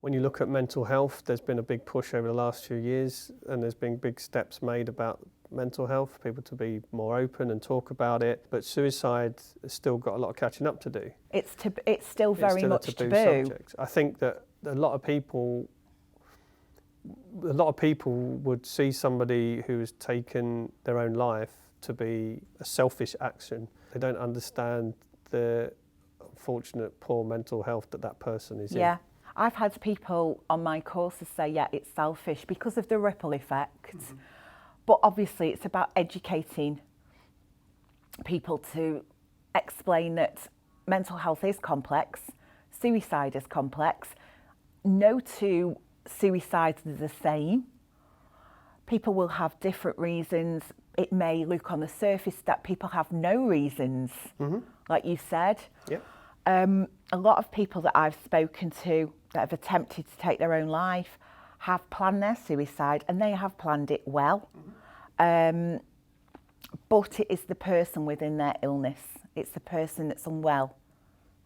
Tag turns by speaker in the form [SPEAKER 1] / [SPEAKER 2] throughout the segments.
[SPEAKER 1] When you look at mental health, there's been a big push over the last few years, and there's been big steps made about mental health, for people to be more open and talk about it. But suicide has still got a lot of catching up to do.
[SPEAKER 2] It's still very much
[SPEAKER 1] a taboo subject. I think that a lot of people would see somebody who has taken their own life to be a selfish action. They don't understand the unfortunate poor mental health that person is in.
[SPEAKER 2] Yeah. I've had people on my courses say, yeah, it's selfish because of the ripple effect. Mm-hmm. But obviously it's about educating people to explain that mental health is complex, suicide is complex. No two suicides are the same. People will have different reasons. It may look on the surface that people have no reasons, mm-hmm. like you said.
[SPEAKER 1] Yep.
[SPEAKER 2] A lot of people that I've spoken to that have attempted to take their own life have planned their suicide, and they have planned it well. Mm-hmm. But it is the person within their illness. It's the person that's unwell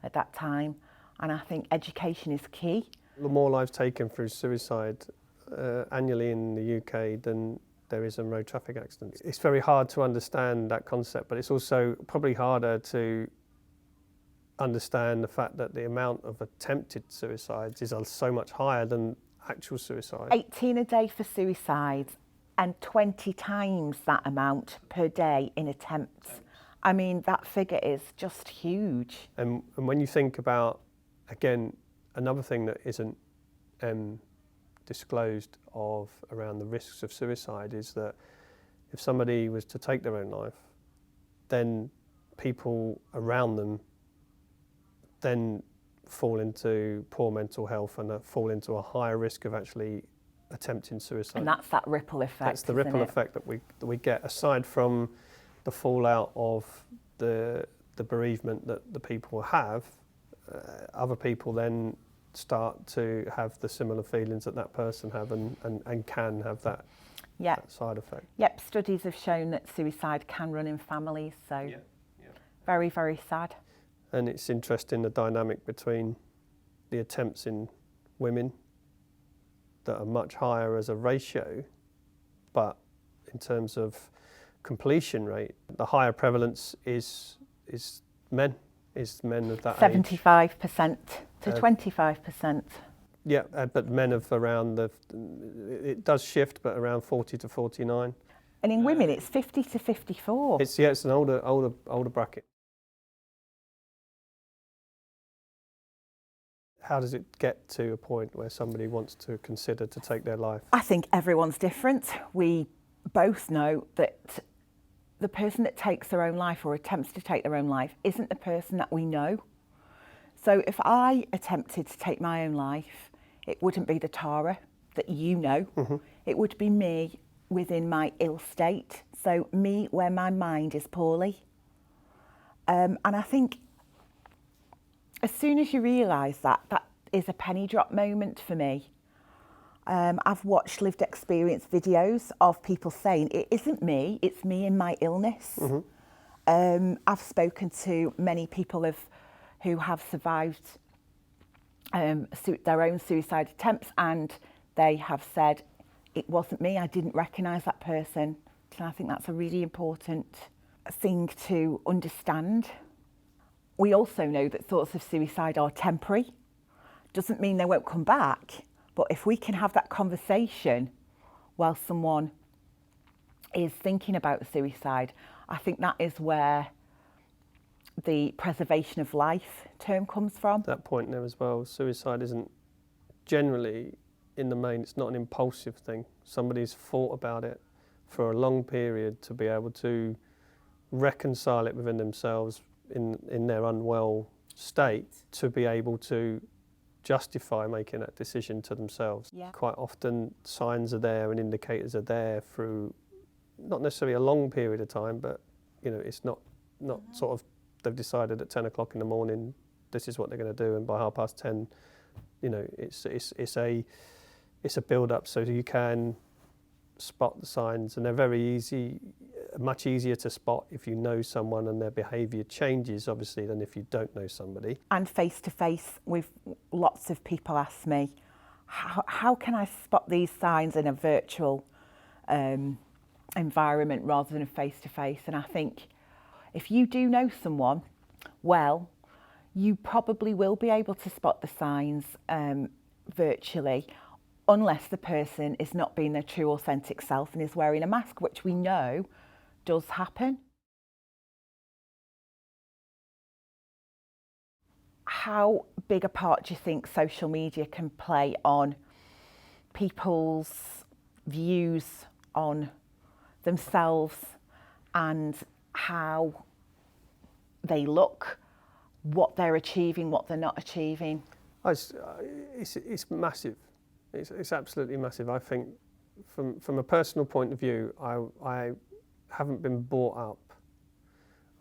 [SPEAKER 2] at that time. And I think education is key.
[SPEAKER 1] The more lives taken through suicide annually in the UK than there is in road traffic accidents. It's very hard to understand that concept, but it's also probably harder to understand the fact that the amount of attempted suicides is so much higher than actual suicide.
[SPEAKER 2] 18 a day for suicides and 20 times that amount per day in attempts. I mean, that figure is just huge.
[SPEAKER 1] And when you think about, again, another thing that isn't disclosed around the risks of suicide is that if somebody was to take their own life, then people around them then fall into poor mental health and fall into a higher risk of actually attempting suicide.
[SPEAKER 2] And that's that ripple effect.
[SPEAKER 1] That's the ripple effect that we get, aside from the fallout of the bereavement that the people have. Other people then start to have the similar feelings that person have and can have that, that side effect.
[SPEAKER 2] Yep, studies have shown that suicide can run in families, so very, very sad.
[SPEAKER 1] And it's interesting, the dynamic between the attempts in women that are much higher as a ratio, but in terms of completion rate, the higher prevalence is men. Is men of that
[SPEAKER 2] 75% to 25%.
[SPEAKER 1] Yeah, but men of around it does shift, but around 40 to 49.
[SPEAKER 2] And in women, it's 50 to 54.
[SPEAKER 1] It's an older bracket. How does it get to a point where somebody wants to consider to take their life?
[SPEAKER 2] I think everyone's different. We both know that the person that takes their own life or attempts to take their own life isn't the person that we know. So if I attempted to take my own life, it wouldn't be the Tara that you know. Mm-hmm. It would be me within my ill state. So me where my mind is poorly. And I think as soon as you realise that is a penny drop moment for me. I've watched lived experience videos of people saying, it isn't me, it's me in my illness. Mm-hmm. I've spoken to many people who have survived their own suicide attempts, and they have said, it wasn't me, I didn't recognise that person. So I think that's a really important thing to understand. We also know that thoughts of suicide are temporary. Doesn't mean they won't come back. But if we can have that conversation while someone is thinking about suicide, I think that is where the preservation of life term comes from.
[SPEAKER 1] That point there as well, suicide isn't generally, in the main, it's not an impulsive thing. Somebody's thought about it for a long period to be able to reconcile it within themselves in their unwell state, to be able to justify making that decision to themselves.
[SPEAKER 2] Yeah.
[SPEAKER 1] Quite often signs are there and indicators are there through not necessarily a long period of time, but it's not sort of they've decided at 10 o'clock in the morning this is what they're going to do, and by 10:30, it's a build up, so you can spot the signs, and they're very easy, much easier to spot if you know someone and their behaviour changes, obviously, than if you don't know somebody.
[SPEAKER 2] And face to face, with lots of people ask me, how can I spot these signs in a virtual environment rather than face-to-face? And I think if you do know someone well, you probably will be able to spot the signs virtually, unless the person is not being their true authentic self and is wearing a mask, which we know does happen. How big a part do you think social media can play on people's views on themselves and how they look, what they're achieving, what they're not achieving?
[SPEAKER 1] It's massive. It's absolutely massive. I think from a personal point of view, I haven't been brought up.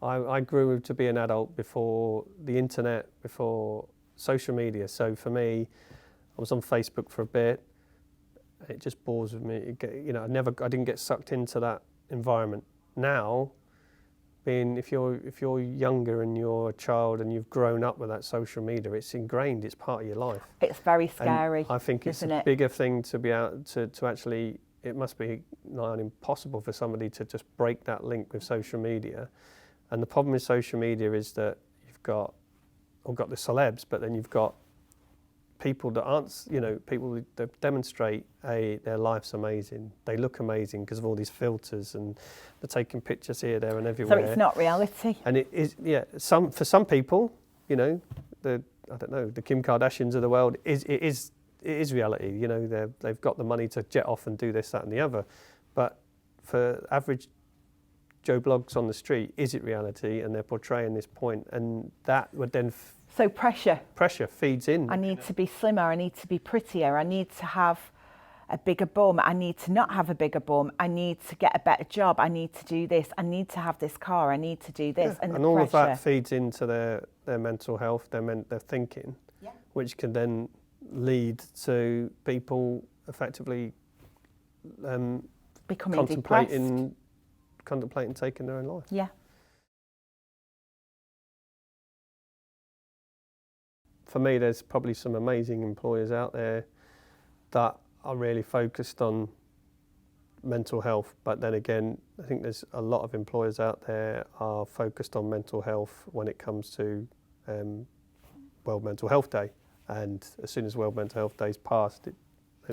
[SPEAKER 1] I grew to be an adult before the internet, before social media. So for me, I was on Facebook for a bit. It just bores with me. I didn't get sucked into that environment. Now, if you're younger and you're a child and you've grown up with that social media, it's ingrained. It's part of your life.
[SPEAKER 2] It's very scary.
[SPEAKER 1] And I think it's a bigger thing to be out to actually. It must be not impossible for somebody to just break that link with social media. And the problem with social media is that you've got the celebs, but then you've got people that aren't, people that demonstrate their life's amazing. They look amazing because of all these filters, and they're taking pictures here, there, and everywhere.
[SPEAKER 2] So it's not reality.
[SPEAKER 1] And it is, for some people, the Kim Kardashians of the world, it is reality. They've got the money to jet off and do this, that, and the other. But for average Joe Bloggs on the street, is it reality? And they're portraying this point, and that would then
[SPEAKER 2] so pressure
[SPEAKER 1] feeds in.
[SPEAKER 2] I need to be slimmer, I need to be prettier, I need to have a bigger bum, I need to not have a bigger bum, I need to get a better job, I need to do this, I need to have this car, I need to do this.
[SPEAKER 1] And all of that feeds into their mental health, their thinking, which can then lead to people effectively
[SPEAKER 2] becoming depressed.
[SPEAKER 1] Contemplating taking their own life.
[SPEAKER 2] Yeah.
[SPEAKER 1] For me, there's probably some amazing employers out there that are really focused on mental health. But then again, I think there's a lot of employers out there are focused on mental health when it comes to World Mental Health Day. And as soon as World Mental Health Day is passed,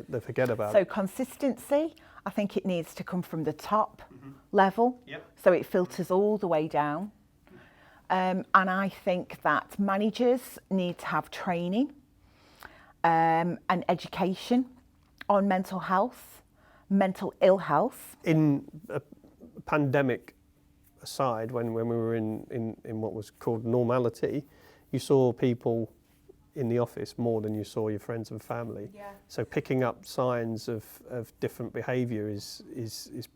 [SPEAKER 1] they forget about it.
[SPEAKER 2] So consistency, I think it needs to come from the top level, so it filters all the way down. And I think that managers need to have training and education on mental health, mental ill health.
[SPEAKER 1] In a pandemic aside, when we were in what was called normality, you saw people in the office more than you saw your friends and family.
[SPEAKER 2] Yeah.
[SPEAKER 1] So picking up signs of different behaviour is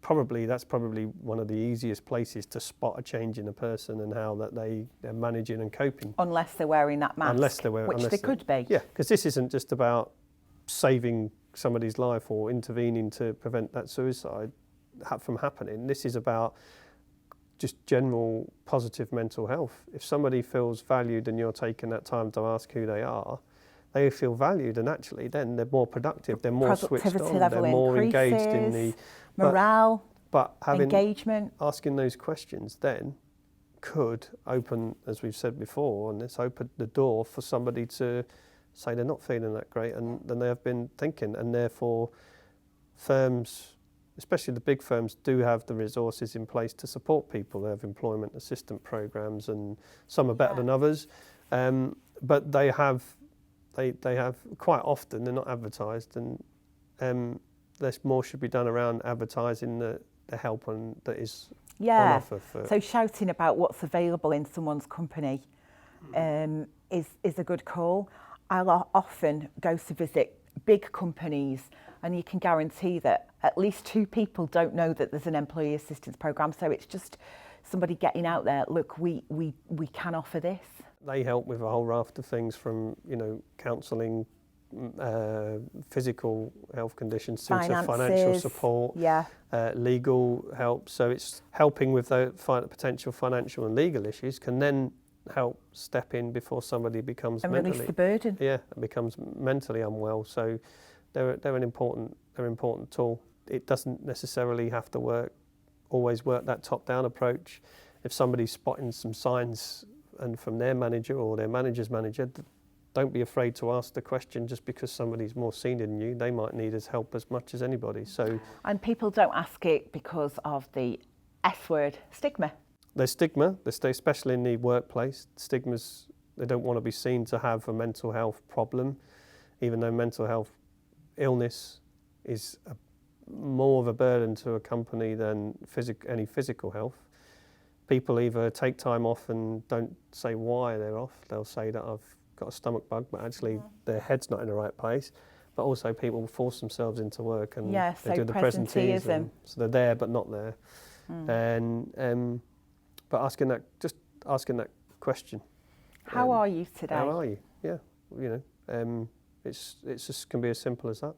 [SPEAKER 1] probably one of the easiest places to spot a change in a person and how that they're managing and coping.
[SPEAKER 2] Unless they're wearing that mask, which they could be.
[SPEAKER 1] Yeah, because this isn't just about saving somebody's life or intervening to prevent that suicide from happening. This is about just general positive mental health. If somebody feels valued and you're taking that time to ask who they are, they feel valued, and actually then they're more productive, they're more switched on, they're more engaged in the
[SPEAKER 2] morale, engagement.
[SPEAKER 1] Asking those questions then could open, as we've said before, and it's opened the door for somebody to say they're not feeling that great and then they have been thinking, and therefore firms, especially the big firms, do have the resources in place to support people. They have employment assistant programs, and some are better than others. But they have quite often, they're not advertised, and there's more should be done around advertising the help that is on offer.
[SPEAKER 2] So shouting about what's available in someone's company is a good call. I'll often go to visit big companies, and you can guarantee that at least 2 people don't know that there's an employee assistance programme. So it's just somebody getting out there, look, we can offer this.
[SPEAKER 1] They help with a whole raft of things from, counselling, physical health conditions, to financial support, legal help. So it's helping with the potential financial and legal issues can then help step in before somebody becomes
[SPEAKER 2] And
[SPEAKER 1] mentally,
[SPEAKER 2] release the burden.
[SPEAKER 1] yeah, becomes mentally unwell. So they're an important tool. It doesn't necessarily have to always work that top-down approach. If somebody's spotting some signs and from their manager or their manager's manager, don't be afraid to ask the question. Just because somebody's more senior than you, they might need us help as much as anybody. So,
[SPEAKER 2] and people don't ask it because of the S word, stigma.
[SPEAKER 1] There's stigma, especially in the workplace. Stigmas, they don't want to be seen to have a mental health problem, even though mental health illness is more of a burden to a company than any physical health. People either take time off and don't say why they're off. They'll say that I've got a stomach bug, but actually their head's not in the right place. But also people force themselves into work and they do the presenteeism. So they're there but not there. And but asking that question.
[SPEAKER 2] How are you today?
[SPEAKER 1] How are you? Yeah, it's just can be as simple as that.